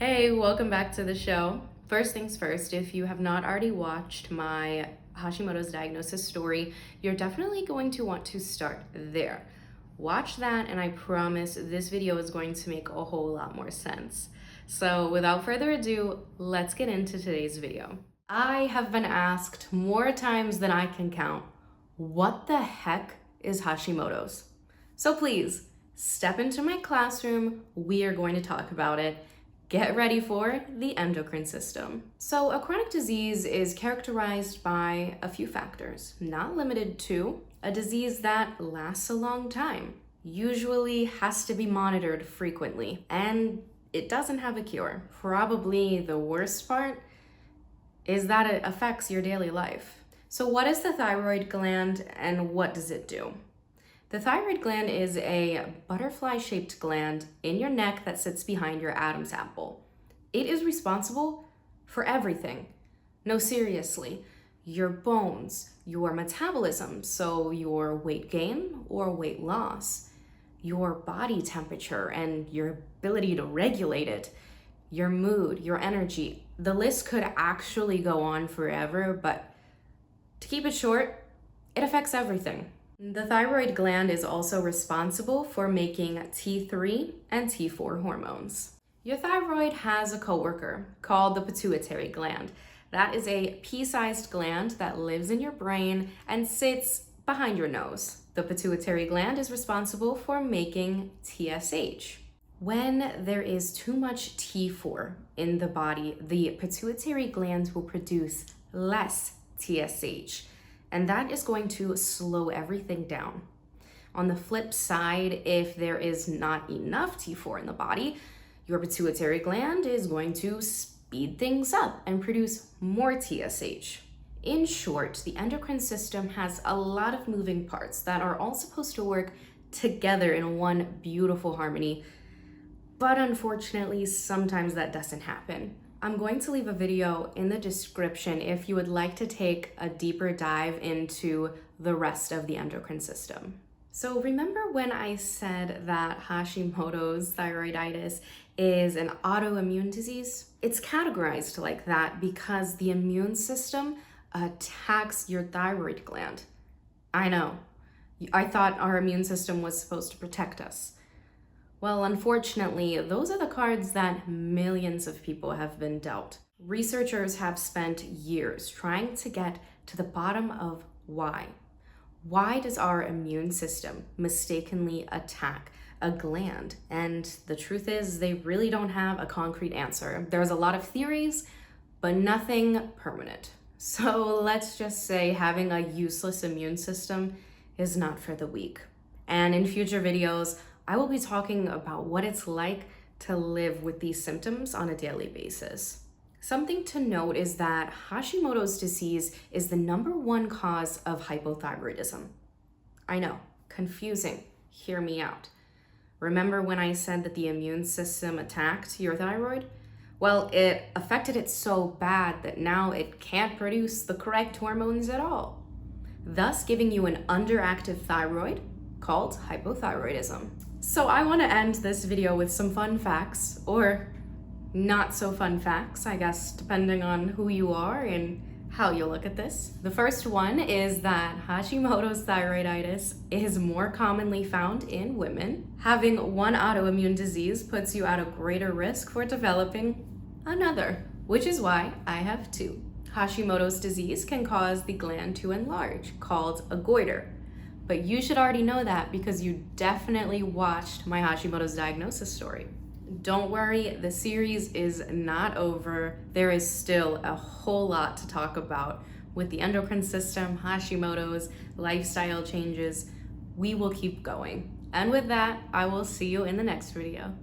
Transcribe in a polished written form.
Hey, welcome back to the show. First things first, if you have not already watched my Hashimoto's diagnosis story, you're definitely going to want to start there. Watch that, and I promise this video is going to make a whole lot more sense. So without further ado, let's get into today's video. I have been asked more times than I can count, what the heck is Hashimoto's? So please, step into my classroom, we are going to talk about it. Get ready for the endocrine system. So a chronic disease is characterized by a few factors, not limited to a disease that lasts a long time, usually has to be monitored frequently, and it doesn't have a cure. Probably the worst part is that it affects your daily life. So what is the thyroid gland and what does it do? The thyroid gland is a butterfly-shaped gland in your neck that sits behind your Adam's apple. It is responsible for everything. No, seriously, your bones, your metabolism, so your weight gain or weight loss, your body temperature and your ability to regulate it, your mood, your energy. The list could actually go on forever, but to keep it short, it affects everything. The thyroid gland is also responsible for making T3 and T4 hormones. Your thyroid has a coworker called the pituitary gland. That is a pea-sized gland that lives in your brain and sits behind your nose. The pituitary gland is responsible for making TSH. When there is too much T4 in the body, the pituitary gland will produce less TSH. And that is going to slow everything down. On the flip side, if there is not enough T4 in the body, your pituitary gland is going to speed things up and produce more TSH. In short, the endocrine system has a lot of moving parts that are all supposed to work together in one beautiful harmony. But unfortunately, sometimes that doesn't happen. I'm going to leave a video in the description if you would like to take a deeper dive into the rest of the endocrine system. So remember when I said that Hashimoto's thyroiditis is an autoimmune disease? It's categorized like that because the immune system attacks your thyroid gland. I know, I thought our immune system was supposed to protect us. Well, unfortunately, those are the cards that millions of people have been dealt. Researchers have spent years trying to get to the bottom of why. Why does our immune system mistakenly attack a gland? And the truth is, they really don't have a concrete answer. There's a lot of theories, but nothing permanent. So let's just say having a useless immune system is not for the weak. And in future videos, I will be talking about what it's like to live with these symptoms on a daily basis. Something to note is that Hashimoto's disease is the #1 cause of hypothyroidism. I know, confusing. Hear me out. Remember when I said that the immune system attacked your thyroid? Well, it affected it so bad that now it can't produce the correct hormones at all, thus giving you an underactive thyroid called hypothyroidism. So I want to end this video with some fun facts, or not so fun facts, I guess, depending on who you are and how you look at this. The first one is that Hashimoto's thyroiditis is more commonly found in women. Having one autoimmune disease puts you at a greater risk for developing another, which is why I have two. Hashimoto's disease can cause the gland to enlarge, called a goiter. But you should already know that because you definitely watched my Hashimoto's diagnosis story. Don't worry, the series is not over. There is still a whole lot to talk about with the endocrine system, Hashimoto's, lifestyle changes. We will keep going. And with that, I will see you in the next video.